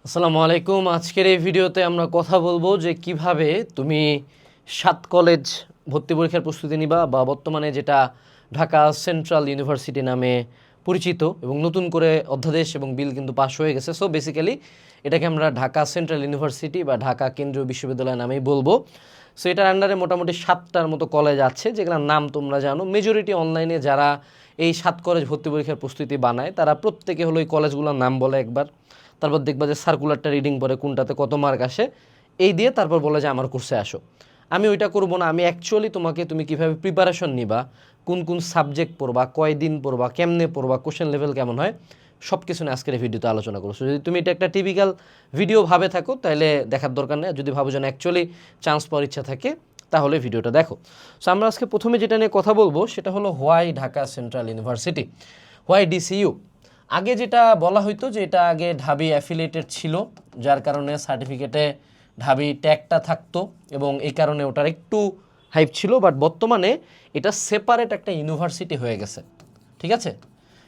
আসসালামু আলাইকুম। আজকের এই ভিডিওতে আমরা কথা বলবো যে কিভাবে তুমি 7 কলেজ ভর্তি পরীক্ষার প্রস্তুতি নিবা বা বর্তমানে যেটা ঢাকা সেন্ট্রাল ইউনিভার্সিটি নামে পরিচিত এবং নতুন করে অধ্যাদেশ এবং বিল কিন্তু পাশ হয়ে গেছে। সো বেসিক্যালি এটাকে আমরা ঢাকা সেন্ট্রাল ইউনিভার্সিটি বা ঢাকা কেন্দ্রীয় বিশ্ববিদ্যালয় নামেই বলবো। সো এটার আন্ডারে মোটামুটি 7টার মতো কলেজ আছে যেগুলোর নাম তোমরা জানো। মেজরিটি অনলাইনে যারা এই 7 কলেজ ভর্তি পরীক্ষার প্রস্তুতি বানায় তারা প্রত্যেকে হলো এই কলেজগুলোর নাম বলে একবার, তারপর দেখবা যে সার্কুলারটা রিডিং পরে কোনটাতে কত মার্ক আসে এই দিয়ে তারপর বলে যে আমার কোর্সে আসো। আমি ওইটা করবো না। আমি অ্যাকচুয়ালি তুমি কীভাবে প্রিপারেশন নিবা, কোন কোন সাবজেক্ট পড়বা, কয়দিন পড়বা, কেমনে পড়বা, কোশ্চেন লেভেল কেমন হয়, সব কিছু নিয়ে আজকের এই ভিডিওতে আলোচনা করছো। যদি তুমি এটা একটা টিপিক্যাল ভিডিও ভাবে থাকো তাহলে দেখার দরকার নেই। যদি ভাবো যেন অ্যাকচুয়ালি চান্স পাওয়ার ইচ্ছা থাকে তাহলে ভিডিওটা দেখো। সো আমরা আজকে প্রথমে যেটা নিয়ে কথা বলবো সেটা হলো why Dhaka central university, why DCU. আগে যেটা বলা হইতো যে এটা আগে ঢাবি অ্যাফিলিয়েটেড ছিল, যার কারণে সার্টিফিকেটে ঢাবি ট্যাগটা থাকতো এবং এই কারণে ওটার একটু হাইপ ছিল। বাট বর্তমানে এটা সেপারেট একটা ইউনিভার্সিটি হয়ে গেছে, ঠিক আছে?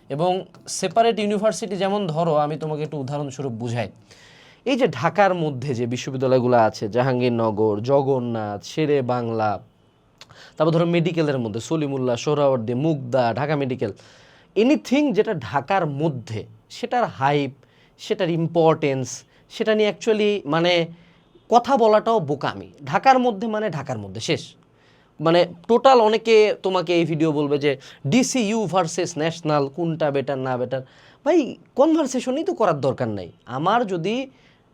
এবং সেপারেট ইউনিভার্সিটি যেমন ধরো আমি তোমাকে একটু উদাহরণস্বরূপ বুঝাই। এই যে ঢাকার মধ্যে যে বিশ্ববিদ্যালয়গুলো আছে, জাহাঙ্গীরনগর, জগন্নাথ, শেরে বাংলা, তারপর ধরো মেডিকেলের মধ্যে সলিমুল্লাহ, সোহরাওয়ার্দী, মুগদা, ঢাকা মেডিকেল, এনিথিং যেটা ঢাকার মধ্যে সেটার হাইপ, সেটার ইম্পর্টেন্স, সেটা নিয়ে অ্যাকচুয়ালি মানে কথা বলাটাও বোকামি। ঢাকার মধ্যে মানে ঢাকার মধ্যে শেষ। মানে টোটাল অনেকে তোমাকে এই ভিডিও বলবে যে ডিসিইউ ভার্সেস ন্যাশনাল কোনটা বেটার না বেটার। ভাই কনভারসেশনই তো করার দরকার নাই। আমার যদি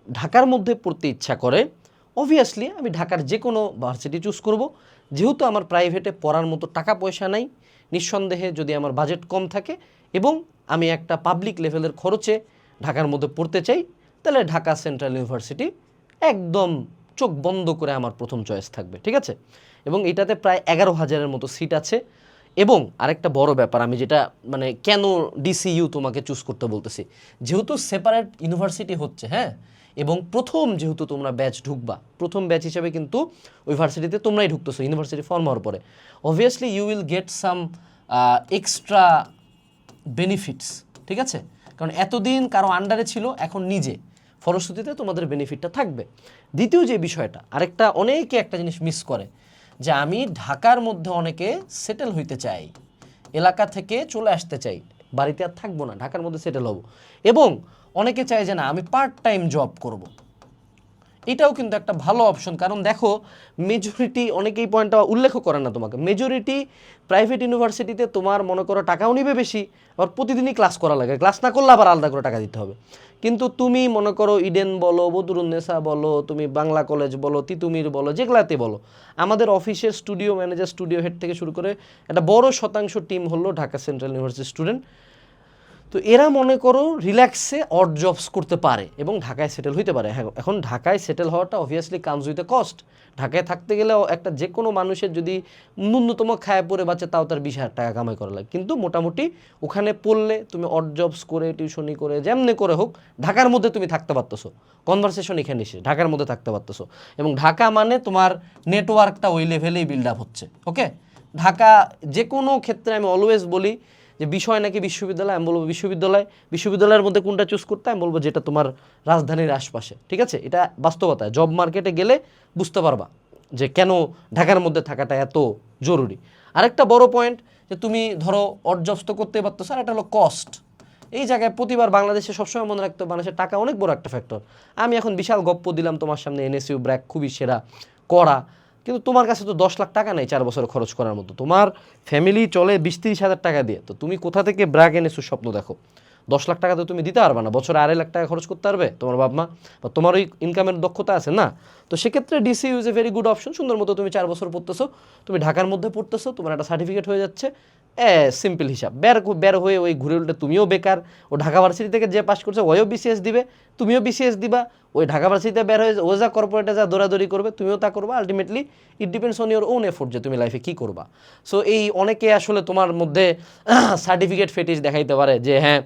ঢাকার মধ্যে পড়তে ইচ্ছা করে অবভিয়াসলি আমি ঢাকার যে কোনো ভার্সিটি চুজ করব। যেহেতু আমার প্রাইভেটে পড়ার মতো টাকা পয়সা নাই, নিঃসন্দেহে যদি আমার বাজেট কম থাকে এবং আমি একটা পাবলিক লেভেলের খরচে ঢাকার মধ্যে পড়তে চাই, তাহলে ঢাকা সেন্ট্রাল ইউনিভার্সিটি একদম চোখ বন্ধ করে আমার প্রথম চয়েস থাকবে, ঠিক আছে? এবং এটাতে প্রায় 11,000-এর মতো সিট আছে। এবং আরেকটা বড় ব্যাপার, আমি যেটা মানে কেন ডিসিইউ তোমাকে চুজ করতে বলতেছি, যেহেতু সেপারেট ইউনিভার্সিটি হচ্ছে, হ্যাঁ, এবং প্রথম যেহেতু তোমরা ব্যাচ ঢুকবা, প্রথম ব্যাচ হিসেবে কিন্তু ওই ভার্সিটিতে তোমরাই ঢুকতেছো ইউনিভার্সিটি ফর্ম হওয়ার পরে, obviously you will get some extra benefits, ঠিক আছে? কারণ এতদিন কারো আন্ডারে ছিল, এখন নিজে, ফলশ্রুতিতে তোমাদের বেনিফিটটা থাকবে। দ্বিতীয় যে বিষয়টা, আরেকটা অনেকে একটা জিনিস মিস করে যে আমি ঢাকার মধ্যে অনেকে সেটেল হইতে চাই, এলাকা থেকে চলে আসতে চাই, বাড়িতে আর থাকবো না, ঢাকার মধ্যে সেটেল হব। এবং অনেকে চায় যে না আমি পার্ট টাইম জব করব। এটাও কিন্তু একটা ভালো অপশন। কারণ দেখো মেজরিটি, অনেকেই পয়েন্টটা উল্লেখ করে না তোমাকে, মেজরিটি প্রাইভেট ইউনিভার্সিটিতে তোমার মনে করো টাকাও নিবে বেশি, আবার প্রতিদিনই ক্লাস করা লাগে, ক্লাস না করলে আবার আলাদা করে টাকা দিতে হবে। কিন্তু তুমি মনে করো ইডেন বলো, বদরুন্নেসা বলো, তুমি বাংলা কলেজ বলো, তিতুমির বলো, যেগুলাতে বলো, আমাদের অফিসের স্টুডিও ম্যানেজার, স্টুডিও হেড থেকে শুরু করে একটা বড় শতাংশ টিম হলো ঢাকা সেন্ট্রাল ইউনিভার্সিটি স্টুডেন্ট। তো এরা মনে করো রিল্যাক্সে অড জবস করতে পারে এবং ঢাকায় সেটেল হইতে পারে। হ্যাঁ, এখন ঢাকায় সেটেল হওয়াটা obviously comes with a cost. ঢাকায় থাকতে গেলেও একটা যে কোনো মানুষের যদি ন্যূনতম খায় পরে বাঁচে তাও তার 20,000 টাকা কামাই করা লাগে। কিন্তু মোটামুটি ওখানে পড়লে তুমি অড জবস করে, টিউশনি করে, যেমনি করে হোক ঢাকার মধ্যে তুমি থাকতে পারতেছো। কনভারসেশন এখানে এসে ঢাকার মধ্যে থাকতে পারতেছো এবং ঢাকা মানে তোমার নেটওয়ার্কটা ওই লেভেলেই বিল্ড আপ হচ্ছে। ওকে, ঢাকা যে কোনো ক্ষেত্রে আমি অলওয়েজ বলি যে বিষয় নাকি বিশ্ববিদ্যালয়, আমি বলবো বিশ্ববিদ্যালয়, বিশ্ববিদ্যালয়ের মধ্যে কোনটা চুজ করতে, আমি বলবো যেটা তোমার রাজধানীর আশপাশে, ঠিক আছে? এটা বাস্তবতা, জব মার্কেটে গেলে বুঝতে পারবা যে কেন ঢাকার মধ্যে থাকাটা এত জরুরি। আরেকটা বড় পয়েন্ট যে তুমি ধরো অড জবস তো করতে পারতো স্যার, এটা হলো কস্ট। এই জায়গায় প্রতিবার বাংলাদেশে সবসময় মনে রাখতে হবে মানুষের টাকা অনেক বড় একটা ফ্যাক্টর। আমি এখন বিশাল গপ্প দিলাম তোমার সামনে, এনএসইউ ব্র্যাক খুবই সেরা করা, কিন্তু তোমার কাছে তো 10 লাখ টাকা নেই 4 বছর খরচ করার মতো, তোমার ফ্যামিলি চলে 20-30 হাজার টাকা দিয়ে, তো তুমি কোথা থেকে ব্র্যাক এনএসইউ স্বপ্ন দেখো? 10 লাখ টাকা তো তুমি দিতে পারবে না, বছরে 2.5 লাখ টাকা খরচ করতে পারবে তোমার বাপ মা? বা তোমার ওই ইনকামের দক্ষতা আছে না? তো সেক্ষেত্রে DCU is a very good option. সুন্দর মতো তুমি 4 বছর পড়তেছো, তুমি ঢাকার মধ্যে পড়তেছো, তোমার একটা সার্টিফিকেট হয়ে যাচ্ছে, সিম্পল হিসাব। বের হয়ে ওই ঘুরে উল্টে তুমিও বেকার, ও ঢাকা ভার্সিটি থেকে যে পাস করছে ওইও বিসিএস দিবে, তুমিও বিসিএস দিবা, ওই ঢাকা ভার্সিটিতে বের হয়ে ও যা কর্পোরেটে যা দৌড়াদৌড়ি করবে তুমিও তা করবা। Ultimately it depends on your own effort যে তুমি লাইফে কী করবা। সো এই অনেকে আসলে তোমার মধ্যে সার্টিফিকেট ফেটিস দেখাইতে পারে যে হ্যাঁ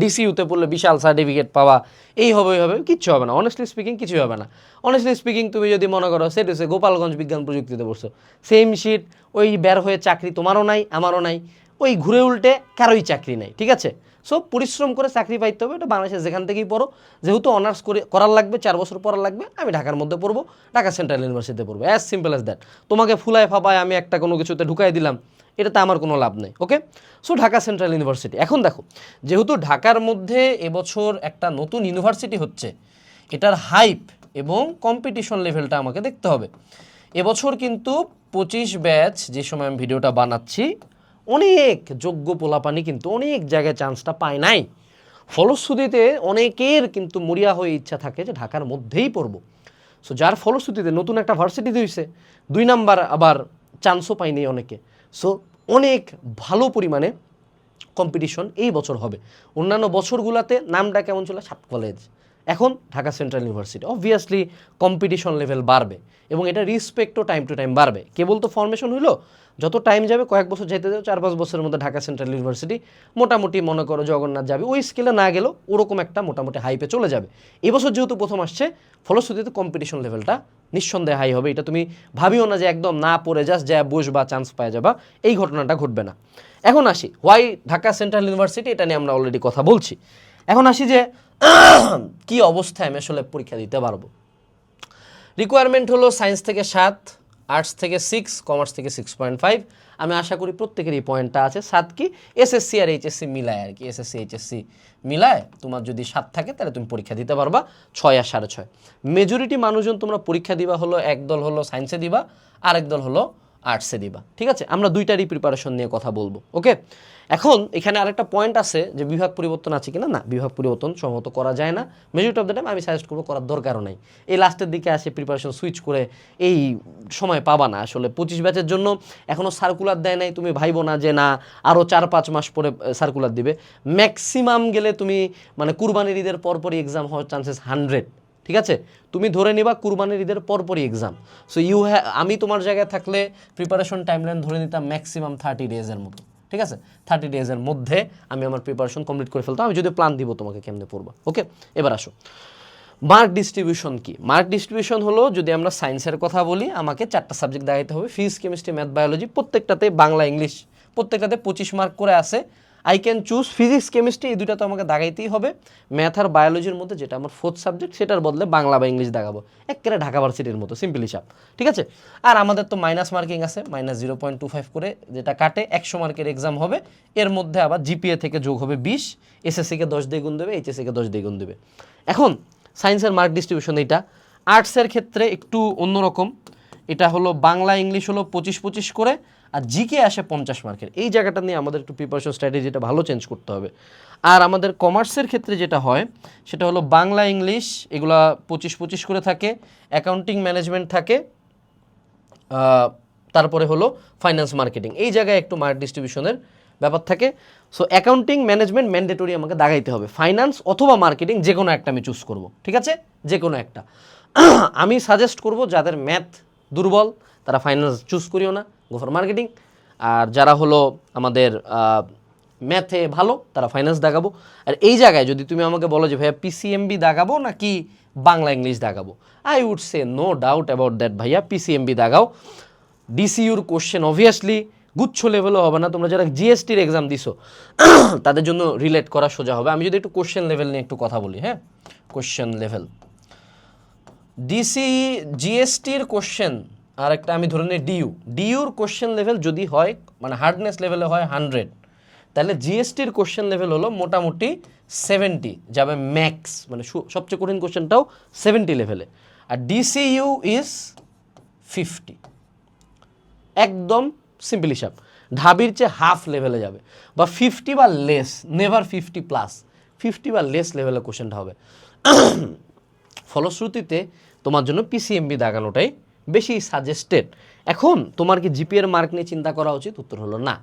ডিসিইউতে পড়লে বিশাল সার্টিফিকেট পাওয়া, এই হবে ওই হবে, কিচ্ছু হবে না। অনেস্টলি স্পিকিং কিছুই হবে না। অনেস্টলি স্পিকিং তুমি যদি মনে করো সেট হচ্ছে গোপালগঞ্জ বিজ্ঞান প্রযুক্তিতে পড়ছো, সেম শিট, ওই বের হয়ে চাকরি তোমারও নাই আমারও নাই, ওই ঘুরে উল্টে কারোই চাকরি নাই, ঠিক আছে? সো পরিশ্রম করে চাকরি পাইতে হবে, এটা বাংলাদেশে যেখান থেকেই পড়ো, যেহেতু অনার্স করে করার লাগবে, 4 বছর পড়ার লাগবে, আমি ঢাকার মধ্যে পড়বো, ঢাকা সেন্ট্রাল ইউনিভার্সিটিতে পড়বো, অ্যাজ সিম্পল অ্যাজ দ্যাট। তোমাকে ফুলায় ফাপায় আমি একটা কোনো কিছুতে ঢুকাই দিলাম, এটাতে আমার কোনো লাভ নেই। ওকে, সো ঢাকা সেন্ট্রাল ইউনিভার্সিটি। এখন দেখো, যেহেতু ঢাকার মধ্যে এবছর একটা নতুন ইউনিভার্সিটি হচ্ছে, এটার হাইপ এবং কম্পিটিশন লেভেলটা আমাকে দেখতে হবে। এবছর কিন্তু 25 ব্যাচ, যে সময় আমি ভিডিওটা বানাচ্ছি, অনেক যোগ্য পোলাপানি কিন্তু অনেক জায়গায় চান্সটা পায় নাই। ফলশ্রুতিতে অনেকের কিন্তু মরিয়া হয়ে ইচ্ছা থাকে যে ঢাকার মধ্যেই পড়বো। সো যার ফলশ্রুতিতে নতুন একটা ভার্সিটি হয়েছে, 2 নাম্বার আবার চান্সও পায়নি অনেকে। সো অনেক ভালো পরিমাণে কম্পিটিশন এই বছর হবে। অন্যান্য বছরগুলোতে নামটা কেমন ছিল, 7 কলেজ, এখন Dhaka central university. Obviously competition level বাড়বে এবং এটা রিসপেক্টও টাইম টু টাইম বাড়বে। কেবল তো ফরমেশন হইলো, যত টাইম যাবে, কয়েক বছর যেতে যাবে, 4-5 বছরের মধ্যে ঢাকা সেন্ট্রাল ইউনিভার্সিটি মোটামুটি মনে করো জগন্নাথ যাবে, ওই স্কেলে না গেলেও ওরকম একটা মোটামুটি হাইপে চলে যাবে। এবছর যেহেতু প্রথম আসছে, ফলশ্রুতিতে কম্পিটিশন লেভেলটা নিঃসন্দেহে হাই হবে। এটা তুমি ভাবিও না যে একদম না পড়ে জাস্ট যা বসবা চান্স পাওয়া যাবা, এই ঘটনাটা ঘটবে না। এখন আসি হোয়াই ঢাকা সেন্ট্রাল ইউনিভার্সিটি, এটা নিয়ে আমরা অলরেডি কথা বলছি। এখন আসি যে কি অবস্থায় আমি আসলে পরীক্ষা দিতে পারবো। রিকোয়ারমেন্ট হলো সায়েন্স থেকে 7, আর্টস থেকে 6, কমার্স থেকে 6.5। আমি আশা করি প্রত্যেকেরই পয়েন্টটা আছে। 7 কি, এসএসসি আর এইচএসসি মিলায় আর কি, এসএসসি এইচএসসি মিলায় তোমার যদি 7 থাকে তাহলে তুমি পরীক্ষা দিতে পারবা 6 আর 6.5। মেজরিটি মানুষজন তোমরা পরীক্ষা দিবা হলো, এক দল হলো সায়েন্সে দিবা, আরেক দল হলো আর্টসে দিবা। ঠিক আছে, আমরা দুইটারই প্রিপারেশন নিয়ে কথা বলবো। ওকে, এখন এখানে আরেকটা পয়েন্ট আছে যে বিভাগ পরিবর্তন আছে কিনা, না, বিভাগ পরিবর্তন সম্ভবত করা যায় না মেজরিটি অফ দ্য টাইম। আমি সাজেস্ট করবো করার দরকারও নাই। এই লাস্টের দিকে আসে প্রিপারেশন সুইচ করে এই সময় পাবা না আসলে। 25 ব্যাচের জন্য এখনও সার্কুলার দেয় নাই, তুমি ভাইবো না যে না আরও 4-5 মাস পরে সার্কুলার দিবে। ম্যাক্সিমাম গেলে তুমি মানে কুরবানির ঈদের পরপরই এক্সাম হওয়ার চান্সেস 100। ঠিক আছে, তুমি ধরে নিবা কুরবানির ঈদের পরপরই এক্সাম। সো আমি তোমার জায়গায় থাকলে প্রিপারেশন টাইমলাইন ধরে নিতাম ম্যাক্সিমাম 30 ডেজের মতো। ঠিক আছে, 30 ডেজের মধ্যে আমি আমার প্রিপারেশন কমপ্লিট করে ফেলতাম। আমি যদি প্ল্যান দিব তোমাকে কেমনে পড়বা। ওকে, এবার আসো মার্ক ডিস্ট্রিবিউশন কি। মার্ক ডিস্ট্রিবিউশন হলো, যদি আমরা সায়েন্সের কথা বলি, আমাকে 4টা সাবজেক্ট দেখাইতে হবে, ফিজিক্স, কেমিস্ট্রি, ম্যাথ, বায়োলজি, প্রত্যেকটাতে বাংলা, ইংলিশ, প্রত্যেকটাতে 25 মার্ক করে আছে। I can choose physics, chemistry, এই দুইটা তো আমাকে দাগাইতেই হবে। ম্যাথ আর বায়োলজির মধ্যে যেটা আমার 4th সাবজেক্ট, সেটার বদলে বাংলা বা ইংলিশ দাগাবো, একেবারে ঢাকা ভার্সিটির মতো সিম্পল হিসাব। ঠিক আছে, আর আমাদের তো মাইনাস মার্কিং আছে, -0.25 করে, যেটা কাটে 100 মার্কের এক্সাম হবে। এর মধ্যে আবার জিপিএ থেকে যোগ হবে 20, এসএসসিকে 10 দিয়ে গুণ দেবে, এইচএসসিকে 10 দিয়ে গুণ দেবে। এখন সায়েন্সের মার্ক ডিস্ট্রিবিউশন এইটা। আর্টসের ক্ষেত্রে একটু অন্যরকম, এটা হলো বাংলা ইংলিশ হলো 25-25 করে, আর জিকে আসে 50 মার্কের। এই জায়গাটা নিয়ে আমাদের একটু প্রিপারেশন স্ট্র্যাটেজিটা ভালো চেঞ্জ করতে হবে। আর আমাদের কমার্সের ক্ষেত্রে যেটা হয় সেটা হলো বাংলা ইংলিশ এগুলা 25-25 করে থাকে, অ্যাকাউন্টিং ম্যানেজমেন্ট থাকে, তারপরে হলো ফাইন্যান্স মার্কেটিং। এই জায়গায় একটু মার্ক ডিস্ট্রিবিউশনের ব্যাপার থাকে। সো অ্যাকাউন্টিং ম্যানেজমেন্ট ম্যান্ডেটরি আমাকে দাগাইতে হবে, ফাইন্যান্স অথবা মার্কেটিং যে কোনো একটা আমি চুজ করব। ঠিক আছে, যে কোনো একটা। আমি সাজেস্ট করব যাদের ম্যাথ দুর্বল তারা ফাইন্যান্স চুজ করিও না, গো ফর মার্কেটিং। আর যারা হলো আমাদের ম্যাথে ভালো তারা ফাইন্যান্স দাগাবো। আর এই জায়গায় যদি তুমি আমাকে বলো যে ভাইয়া পিসিএমবি দাগাবো নাকি বাংলা ইংলিশ দাগাবো, I would say no doubt about that, ভাইয়া পিসিএমবি দাগাও। ডিসিউর কোশ্চেন অবভিয়াসলি গুচ্ছ লেভেলও হবে না, তোমরা যারা জিএসটির এক্সাম দিছো তাদের জন্য রিলেট করা সোজা হবে। আমি যদি একটু কোশ্চেন লেভেল নিয়ে একটু কথা বলি, হ্যাঁ, কোশ্চেন লেভেল ডিসি জিএসটির কোশ্চেন, আর একটা আমি ধরে নিই ডিউর কোশ্চেন লেভেল যদি হয় মানে হার্ডনেস লেভেলে হয় 100, তাহলে জিএসটির কোশ্চেন লেভেল হলো মোটামুটি 70 যাবে ম্যাক্স, মানে সবচেয়ে কঠিন কোশ্চেনটাও 70 লেভেলে। আর ডিসিইউ ইজ 50, একদম সিম্পল হিসাব, ঢাবির চেয়ে হাফ লেভেলে যাবে, বা 50 বা লেস, নেভার 50+, 50 বা লেস লেভেলের কোশ্চেনটা হবে। ফলশ্রুতিতে তোমার জন্য পিসিএমবি দাগানোটাই বেশি সাজেস্টেড। এখন তোমার কি জিপিএর মার্ক নিয়ে চিন্তা করা উচিত? উত্তর হলো না।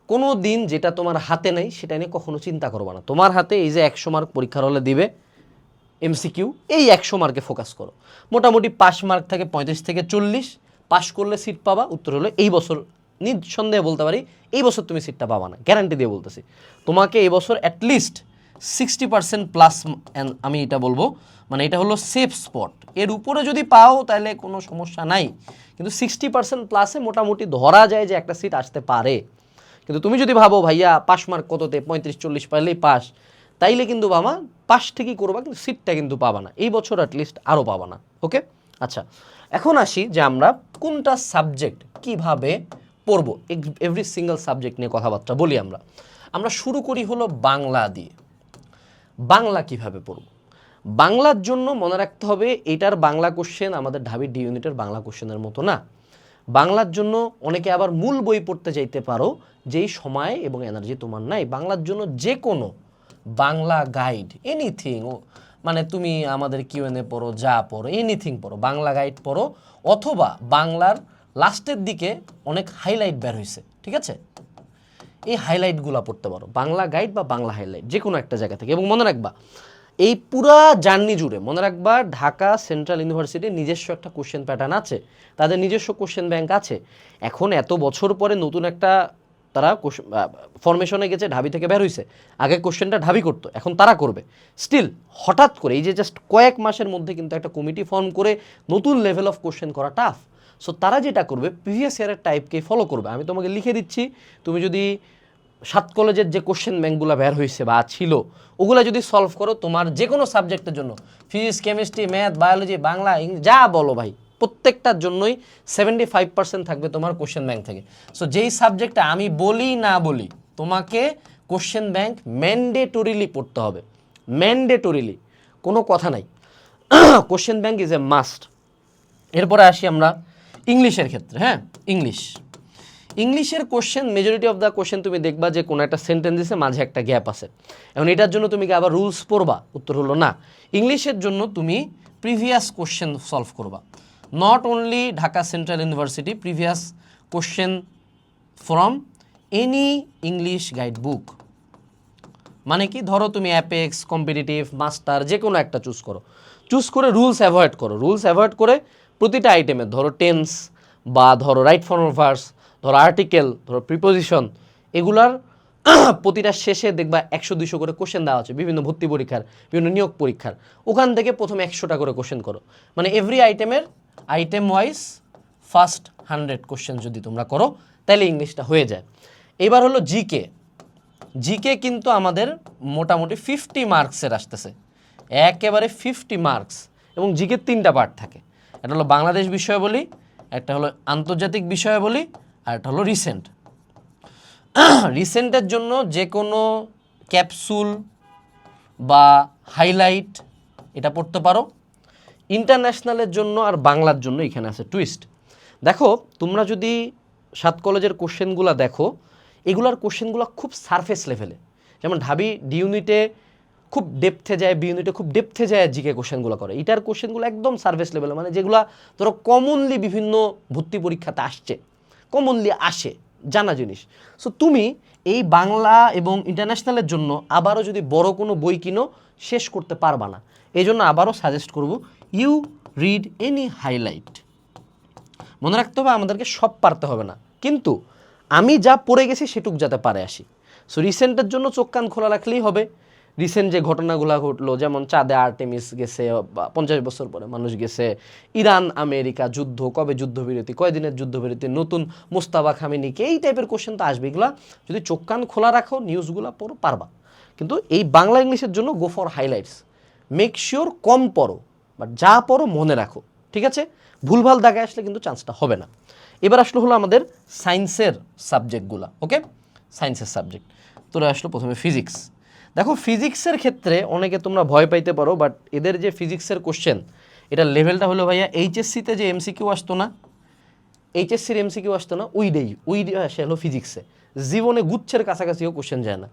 কোনো দিন যেটা তোমার হাতে নেই সেটা নিয়ে কখনো চিন্তা করবা না। তোমার হাতে এই যে 100 মার্ক পরীক্ষার হলে দিবে এমসিকিউ, এই 100 মার্কে ফোকাস করো। মোটামুটি পাস মার্ক থাকে 35 থেকে 40, পাস করলে সিট পাবা। উত্তর হলো এই বছর নিঃসন্দেহে বলতে পারি এই বছর তুমি সিটটা পাবা না, গ্যারান্টি দিয়ে বলতেছি। তোমাকে এই বছর অ্যাটলিস্ট 60%+, আমি এটা বলবো, মানে এটা হলো সেফ স্পট। এর উপরে যদি পাও তাহলে কোনো সমস্যা নাই, কিন্তু 60%+-এ মোটামুটি ধরা যায় যে একটা সিট আসতে পারে। কিন্তু তুমি যদি ভাবো ভাইয়া পাস মার্ক কততে 35-40 পাইলেই পাস, তাইলে কিন্তু বাবা পাস ঠিকই করবা, কিন্তু সিটটা কিন্তু পাবা না এই বছর, অ্যাটলিস্ট আরও পাবা না। ওকে, আচ্ছা এখন আসি যে আমরা কোনটা সাবজেক্ট কিভাবে পড়বো, এভরি সিঙ্গেল সাবজেক্ট নিয়ে কথাবার্তা বলি। আমরা শুরু করি হলো বাংলা দিয়ে। বাংলা কিভাবে পড়ব? বাংলার জন্য মনে রাখতে হবে এটার বাংলা কোশ্চেন আমাদের ঢাবির ডি ইউনিটের বাংলা কোশ্চেনের মতো না। বাংলার জন্য অনেকে আবার মূল বই পড়তে চাইতে পারো, যেই সময় এবং এনার্জি তোমার নাই। বাংলার জন্য যে কোনো বাংলা গাইড, এনিথিং, মানে তুমি আমাদের কিউএনএ পড়ো, যা পড়ো, এনিথিং পড়ো, বাংলা গাইড পড়ো, অথবা বাংলার লাস্টের দিকে অনেক হাইলাইট বের হয়েছে, ঠিক আছে, এই হাইলাইটগুলো পড়তে পারো, বাংলা গাইড বা বাংলা হাইলাইট যে কোনো একটা জায়গা থেকে। এবং মনে রাখবা এই পুরা জার্নি জুড়ে মনে রাখবা ঢাকা সেন্ট্রাল ইউনিভার্সিটির নিজস্ব একটা কোশ্চেন প্যাটার্ন আছে, তাদের নিজস্ব কোশ্চেন ব্যাংক আছে। এখন এত বছর পরে নতুন একটা তারা ফরমেশনে গেছে, ঢাবি থেকে বের হয়েছে, আগে কোশ্চেনটা ঢাবি করতো, এখন তারা করবে। স্টিল হঠাৎ করে এই যে জাস্ট কয়েক মাসের মধ্যে কিন্তু একটা কমিটি ফর্ম করে নতুন লেভেল অফ কোশ্চেন করা টাফ। সো তারা যেটা করবে প্রিভিয়াস ইয়ারের টাইপকে ফলো করবে। আমি তোমাকে লিখে দিচ্ছি, তুমি যদি 7 কলেজের যে কোশ্চেন ব্যাঙ্কগুলো বের হয়েছে বা ছিল ওগুলো যদি সলভ করো, তোমার যে কোনো সাবজেক্টের জন্য, physics, chemistry, math, biology, Bangla, English, যা বলো ভাই, প্রত্যেকটার জন্যই 75% থাকবে তোমার কোশ্চেন ব্যাংক থেকে। সো যেই সাবজেক্টটা আমি বলি না বলি, তোমাকে কোশ্চেন ব্যাংক ম্যান্ডেটরিলি পড়তে হবে, ম্যান্ডেটরিলি, কোনো কথা নাই। Question bank is a must. এরপরে আসি আমরা ইংলিশের ক্ষেত্রে। হ্যাঁ, ইংলিশের question, majority of the question তুমি দেখবা যে কোনো একটা সেন্টেন্সে মাঝে একটা গ্যাপ আছে। এখন এটার জন্য তুমি কি আবার রুলস পড়বা? উত্তর হলো না। ইংলিশের জন্য তুমি প্রিভিয়াস কোশ্চেন সলভ করবা, not only Dhaka central university, previous question from any English guide book. মানে কি, ধরো তুমি অ্যাপেক্স, কম্পিটিটিভ, মাস্টার, যে কোনো একটা চুজ করে রুলস অ্যাভয়েড করো। রুলস অ্যাভয়েড করে প্রতিটা আইটেমে, ধরো টেন্স বা ধরো রাইট ফর্ম অফ ভার্বস, ধরো আর্টিকেল, ধরো প্রিপোজিশন, এগুলার প্রতিটা শেষে দেখবা 100-200 করে কোশ্চেন দেওয়া আছে বিভিন্ন ভর্তি পরীক্ষার, বিভিন্ন নিয়োগ পরীক্ষার। ওখান থেকে প্রথমে 100টা করে কোশ্চেন করো, মানে এভরি আইটেমের আইটেম ওয়াইজ ফার্স্ট 100 কোশ্চেন যদি তোমরা করো, তাহলে ইংলিশটা হয়ে যায়। এবার হলো জিকে। জিকে কিন্তু আমাদের মোটামুটি 50 মার্কসের আসতেছে, একেবারে 50 মার্কস। এবং জিকের 3টা পার্ট থাকে, একটা হলো বাংলাদেশ বিষয়াবলী, একটা হলো আন্তর্জাতিক বিষয়াবলী, আর একটা হলো রিসেন্ট। রিসেন্টের জন্য যে কোনো ক্যাপসুল বা হাইলাইট এটা পড়তে পারো। ইন্টারন্যাশনালের জন্য আর বাংলার জন্য এখানে আছে টুইস্ট। দেখো তোমরা যদি 7 কলেজের কোশ্চেনগুলো দেখো, এগুলার কোশ্চেনগুলো খুব সারফেস লেভেলে। যেমন ঢাবি ডি ইউনিটে খুব ডেপথে যায়, বি ইউনিটে খুব ডেপথে যায় জিকে কোশ্চেনগুলো করে। এটার কোশ্চেনগুলো একদম সারফেস লেভেলে, মানে যেগুলো ধরো কমনলি বিভিন্ন ভর্তি পরীক্ষাতে আসছে, কমনলি আসে, জানা জিনিস। সো তুমি এই বাংলা এবং ইন্টারন্যাশনালের জন্য আবারও যদি বড় কোনো বই কিনো, শেষ করতে পারবা না। এই জন্য আবারও সাজেস্ট করব, ইউ রিড এনি হাইলাইট। মনে রাখতে হবে আমাদেরকে সব পারতে হবে না, কিন্তু আমি যা পড়ে গেছি সেটুক যাতে পারে আসি। সো রিসেন্টের জন্য চোখ কান খোলা রাখলেই হবে। রিসেন্ট যে ঘটনাগুলো ঘটলো, যেমন চাঁদে আর্টেমিস গেছে, 50 বছর পরে মানুষ গেছে, ইরান আমেরিকা যুদ্ধ, কবে যুদ্ধবিরতি, কয়দিনের যুদ্ধবিরতি, নতুন মোস্তাফা খামেনিকে, এই টাইপের কোশ্চেন তো আসবে। এগুলো যদি চোখ কান খোলা রাখো, নিউজগুলো পড়ো, পারবা। কিন্তু এই বাংলা ইংলিশের জন্য go for highlights. Make sure কম পড়ো, বাট যা পড়ো মনে রাখো, ঠিক আছে? ভুলভাল দাগে আসলে কিন্তু চান্সটা হবে না। এবার আসলো হলো আমাদের সায়েন্সের সাবজেক্টগুলো। ওকে, সায়েন্সের সাবজেক্ট তোরা আসলো প্রথমে ফিজিক্স। দেখো ফিজিক্সের ক্ষেত্রে অনেকে তোমরা ভয় পাইতে পারো, বাট এদের যে ফিজিক্সের কোশ্চেন, এটার লেভেলটা হলো ভাইয়া এইচএসসিতে যে এমসিকিউ আসতো না, এইচএসসির এমসিকিউ আসতো না, ওই আসে হলো ফিজিক্সে। জীবনে গুচ্ছের কাছাকাছিও কোশ্চেন যায় না।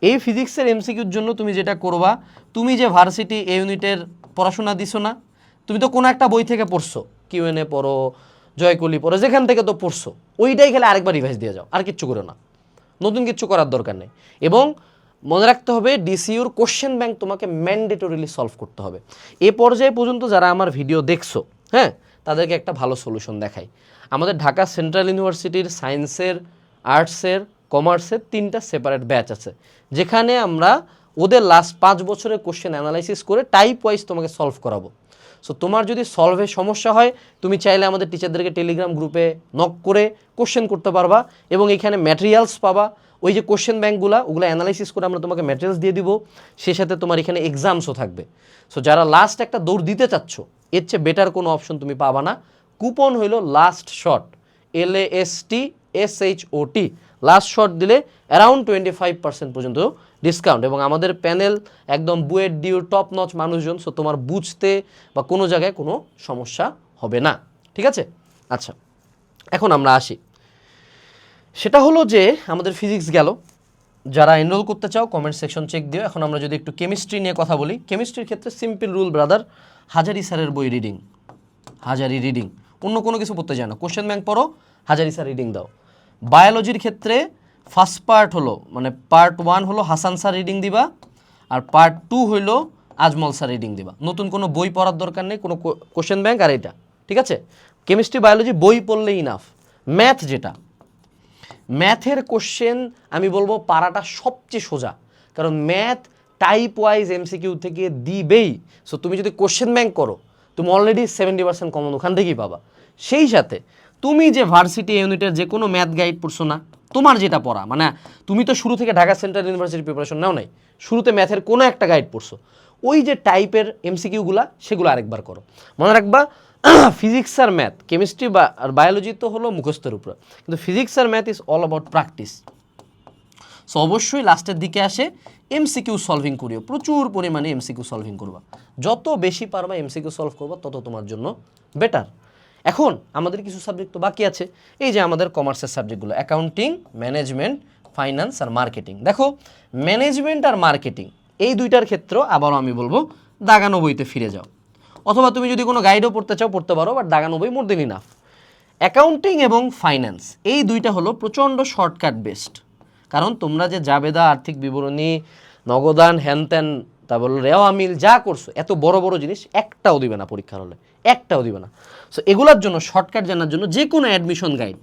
এই ফিজিক্সের এমসিকিউর জন্য তুমি যেটা করবা, তুমি যে ভার্সিটি এ ইউনিটের পড়াশোনা দিছো না, তুমি তো কোনো একটা বই থেকে পড়ছো, কিউএনএ পড়ো, জয়কলি পড়ো, যেখান থেকে তো পড়ছো, ওইটাই খেলে আরেকবার রিভাইজ দিয়ে যাও, আর কিচ্ছু করো না, নতুন কিচ্ছু করার দরকার নেই। এবং মনে রাখতে হবে ডিসিউর কোশ্চেন ব্যাংক তোমাকে ম্যান্ডেটরিলি সলভ করতে হবে। এ পর্যায়ে পর্যন্ত যারা আমার ভিডিও দেখছো, হ্যাঁ, তাদেরকে একটা ভালো সলিউশন দেখাই। আমাদের ঢাকা সেন্ট্রাল ইউনিভার্সিটির সায়েন্সের, আর্টসের, কমার্সের 3টা সেপারেট ব্যাচ আছে, যেখানে আমরা ওদের লাস্ট 5 বছরের কোশ্চেন অ্যানালাইসিস করে টাইপ ওয়াইজ তোমাকে সলভ করাবো। সো তোমার যদি সলভে সমস্যা হয় তুমি চাইলে আমাদের টিচারদেরকে টেলিগ্রাম গ্রুপে নক করে কোশ্চেন করতে পারবা এবং এখানে ম্যাটেরিয়ালস পাবা। ওই যে কোশ্চেন ব্যাঙ্কগুলো ওগুলো অ্যানালাইসিস করে আমরা তোমাকে ম্যাটেরিয়ালস দিয়ে দিব, সেই সাথে তোমার এখানে এক্সামসও থাকবে। সো যারা লাস্ট একটা দৌড় দিতে চাচ্ছ এর চেয়ে বেটার কোনো অপশন তুমি পাবা না। কুপন হইল last shot, LASTSHOT, last shot দিলে অ্যারাউন্ড 25% পর্যন্ত ডিসকাউন্ট, এবং আমাদের প্যানেল একদম বুয়েট ডিউর টপ নচ মানুষজন। সো তোমার বুঝতে বা কোনো জায়গায় কোনো সমস্যা হবে না, ঠিক আছে? আচ্ছা, এখন আমরা আসি, সেটা হলো যে আমাদের ফিজিক্স গেল। যারা এনরোল করতে চাও কমেন্ট সেকশন চেক দিও। এখন আমরা যদি একটু কেমিস্ট্রি নিয়ে কথা বলি, কেমিস্ট্রির ক্ষেত্রে সিম্পল রুল ব্রাদার, হাজারি স্যারের বই রিডিং, হাজারি রিডিং, অন্য কোনো কিছু পড়তে যায় না। কোশ্চেন ব্যাংক পড়ো, হাজারি স্যার রিডিং দাও। বায়োলজির ক্ষেত্রে ফার্স্ট পার্ট হলো মানে পার্ট 1 হলো হাসান স্যার রিডিং দিবা, আর পার্ট 2 হইলো আজমল স্যার রিডিং দিবা। নতুন কোনো বই পড়ার দরকার নেই, কোনো কোশ্চেন ব্যাংক আর এটা, ঠিক আছে? কেমিস্ট্রি বায়োলজি বই পড়লেই ইনাফ। ম্যাথ যেটা, ম্যাথের কোশ্চেন আমি বলবো পারাটা সবচেয়ে সোজা, কারণ ম্যাথ টাইপ ওয়াইজ এমসিকিউ থেকে দিবেই। সো তুমি যদি কোশ্চেন ব্যাংক করো তুমি অলরেডি 70% কমন ওখান থেকেই পাবা। সেই সাথে তুমি যে ভার্সিটি ইউনিটের যে কোনো ম্যাথ গাইড পড়ছো না, তোমার যেটা পড়া মানে তুমি তো শুরু থেকে ঢাকা সেন্ট্রাল ইউনিভার্সিটির প্রিপারেশন নাও নাই, শুরুতে ম্যাথের কোনো একটা গাইড পড়ছো, ওই যে টাইপের এমসিকিউগুলা সেগুলো আরেকবার করো। মনে রাখবা ফিজিক্স আর ম্যাথ, কেমিস্ট্রি বা আর বায়োলজি তো হলো মুখস্থের উপর, কিন্তু ফিজিক্স আর math is all about practice. So অবশ্যই লাস্টের দিকে আসে এমসিকিউ সলভিং করিও, প্রচুর পরিমাণে এমসিকিউ সলভিং করবা, যত বেশি পারবা এমসিকিউ সলভ করবা তত তোমার জন্য বেটার। এখন আমাদের কিছু সাবজেক্ট তো বাকি আছে, এই যে আমাদের কমার্সের সাবজেক্টগুলো অ্যাকাউন্টিং, ম্যানেজমেন্ট, ফাইন্যান্স আর মার্কেটিং। দেখো ম্যানেজমেন্ট আর মার্কেটিং এই দুইটার ক্ষেত্রেও আবারও আমি বলবো দাগানো বইতে ফিরে যাও, অথবা তুমি যদি কোনো গাইডও পড়তে চাও পড়তে পারো, বাট দাগানো বই মোর দেন ইনাফ। অ্যাকাউন্টিং এবং ফাইন্যান্স এই দুইটা হলো প্রচণ্ড শর্টকাট বেস্ট, কারণ তোমরা যে জাবেদা, আর্থিক বিবরণী, নগদান, হ্যান ত্যান, তারপর রেওয়া মিল যা করছো, এত বড় বড় জিনিস একটাও দিবে না পরীক্ষার হলে, একটাও দিবে না। সো এগুলোর জন্য শর্টকাট জানার জন্য যে কোনো অ্যাডমিশন গাইড,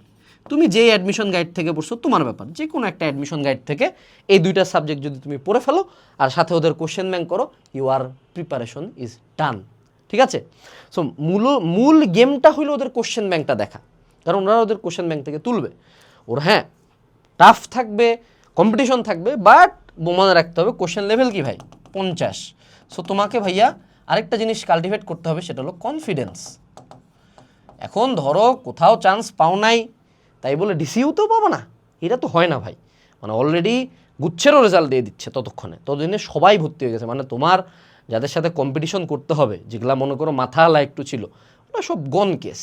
তুমি যেই অ্যাডমিশন গাইড থেকে পড়ছো তোমার ব্যাপার, যে কোনো একটা অ্যাডমিশন গাইড থেকে এই দুইটা সাবজেক্ট যদি তুমি পড়ে ফেলো আর সাথে ওদের কোশ্চেন ব্যাংক করো, ইউর প্রিপারেশন ইজ ডান, ঠিক আছে? সো মূল গেমটা হলো ওদের কোশ্চেন ব্যাংকটা দেখা, কারণ ওরা ওদের কোশ্চেন ব্যাংক থেকে তুলবে। ওর হ্যাঁ টাফ থাকবে, কম্পিটিশন থাকবে, বাট মনে রাখতে হবে কোশ্চেন লেভেল কি ভাই 50। সো তোমাকে ভাইয়া আরেকটা জিনিস কাল্টিভেট করতে হবে, সেটা হলো কনফিডেন্স। এখন ধরো কোথাও চান্স পাও নাই তাই বলে ডিসিউতেও পাবো না, এটা তো হয় না ভাই। মানে অলরেডি গুচ্ছেরও রেজাল্ট দিয়ে দিচ্ছে, ততদিনে সবাই ভর্তি হয়ে গেছে, মানে তোমার যাদের সাথে কম্পিটিশন করতে হবে, যেগুলা মনে করো মাথালা একটু ছিল, ওরা সব গন কেস।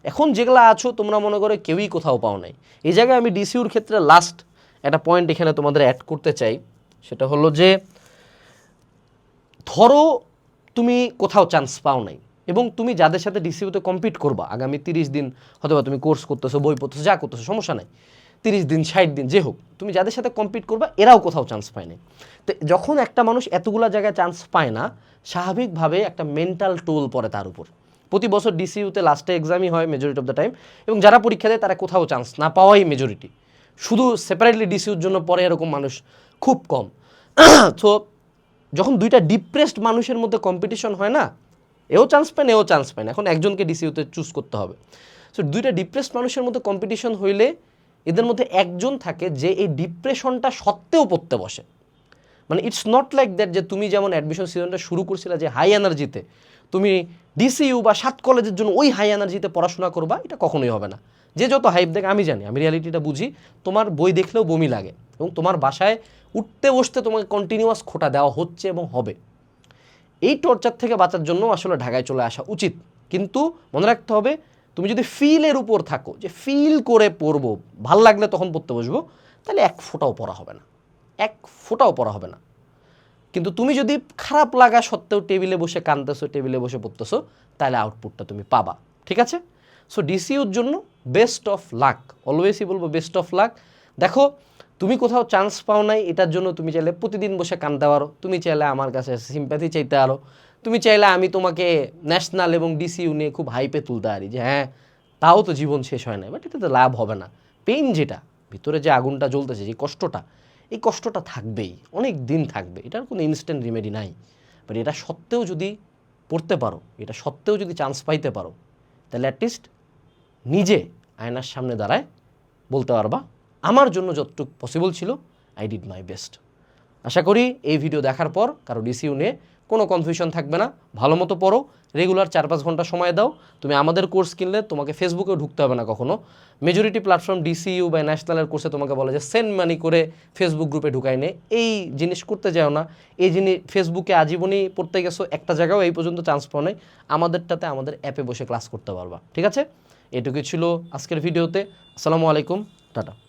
এখন যেগুলা আছো তোমরা মনে করো কেউই কোথাও পাও নাই। এই জায়গায় আমি ডিসিউর ক্ষেত্রে লাস্ট একটা পয়েন্ট এখানে তোমাদের অ্যাড করতে চাই, সেটা হলো যে ধরো তুমি কোথাও চান্স পাও নাই এবং তুমি যাদের সাথে ডিসিউতে কম্পিট করবা আগামী 30 দিন, হয়তো তুমি কোর্স করতেছো, বই পড়তেছো, যা করতেছো সমস্যা নাই, 30 দিন 60 দিন যে হোক, তুমি যাদের সাথে কম্পিট করবা এরাও কোথাও চান্স পায় না। তো যখন একটা মানুষ এতগুলা জায়গায় চান্স পায় না, স্বাভাবিকভাবে একটা মেন্টাল টোল পড়ে তার উপর। প্রতি বছর ডিসিউতে লাস্টে এক্সামই হয় মেজরিটি অফ দ্য টাইম, এবং যারা পরীক্ষা দেয় তারা কোথাও চান্স না পাওয়াই মেজরিটি, শুধু সেপারেটলি ডিসিউর জন্য পরে এরকম মানুষ খুব কম। তো যখন দুইটা ডিপ্রেসড মানুষের মধ্যে কম্পিটিশন হয় না, এও চান্স পায় না এও চান্স পায় না, এখন একজনকে ডিসিউতে চুজ করতে হবে। সো দুইটা ডিপ্রেসড মানুষের মধ্যে কম্পিটিশন হইলে এদের মধ্যে একজন থাকে যে এই ডিপ্রেশনটা সত্ত্বেও পড়তে বসে। মানে ইটস নট লাইক দ্যাট যে তুমি যেমন অ্যাডমিশন সিজনটা শুরু করছিলে যে হাই এনার্জিতে তুমি ডিসিইউ বা 7 কলেজের জন্য ওই হাই এনার্জিতে পড়াশোনা করবা, এটা কখনোই হবে না। যে যত হাইপ দেখে আমি জানি, আমি রিয়ালিটিটা বুঝি, তোমার বই দেখলেও বমি লাগে এবং তোমার বাসায় উঠতে বসতে তোমাকে কন্টিনিউয়াস খোটা দেওয়া হচ্ছে এবং হবে। এই টর্চার থেকে বাঁচার জন্য আসলে ঢাকায় চলে আসা উচিত, কিন্তু মনে রাখতে হবে তুমি যদি ফিলের উপর থাকো যে ফিল করে পড়বো, ভাল লাগলে তখন পড়তে বসবো, তাহলে এক ফোঁটাও পড়া হবে না, এক ফোঁটাও পড়া হবে না। কিন্তু তুমি যদি খারাপ লাগা সত্ত্বেও টেবিলে বসে কাঁদতেছো, টেবিলে বসে পড়তেছো, তাহলে আউটপুটটা তুমি পাবা, ঠিক আছে? সো ডিসিউর জন্য বেস্ট অফ লাক, অলওয়েজই বলবো বেস্ট অফ লাক। দেখো তুমি কোথাও চান্স পাও নাই, এটার জন্য তুমি চাইলে প্রতিদিন বসে কাঁদতে পারো, তুমি চাইলে আমার কাছে সিম্প্যাথি চাইতে পারো, তুমি চাইলে আমি তোমাকে ন্যাশনাল এবং ডিসিইউ নিয়ে খুব হাইপে তুলতে পারি যে হ্যাঁ তাও তো জীবন শেষ হয় না, বাট এটাতে লাভ হবে না। পেইন যেটা ভিতরে যে আগুনটা জ্বলতেছে, যে কষ্টটা, এই কষ্টটা থাকবেই, অনেক দিন থাকবে, এটার কোনো ইনস্ট্যান্ট রিমেডি নাই। বাট এটা সত্ত্বেও যদি পড়তে পারো, এটা সত্ত্বেও যদি চান্স পাইতে পারো, তাহলে অ্যাটলিস্ট নিজে আয়নার সামনে দাঁড়ায় বলতে পারবা আমার জন্য যতটুকু পসিবল ছিল আই ডিড মাই বেস্ট। আশা করি এই ভিডিও দেখার পর কারো ডিসিইউ নিয়ে কোনো কনফিউশন থাকবে না। ভালো মতো পড়ো, রেগুলার 4-5 ঘন্টা সময় দাও। তুমি আমাদের কোর্স কিনলে তোমাকে ফেসবুকেও ঢুকতে হবে না কখনো। মেজরিটি প্ল্যাটফর্ম ডিসিইউ বা ন্যাশনালের কোর্সে তোমাকে বলে যে সেন্ড মানি করে ফেসবুক গ্রুপে ঢুকাই নে, এই জিনিস করতে যাও না। এই জিনিস ফেসবুকে আজীবনই পড়তে গেছো, একটা জায়গাও এই পর্যন্ত চান্স পাও নাই। আমাদেরটাতে আমাদের অ্যাপে বসে ক্লাস করতে পারবা। ঠিক আছে, এটুকুই ছিল আজকের ভিডিওতে। আসসালামু আলাইকুম, টাটা।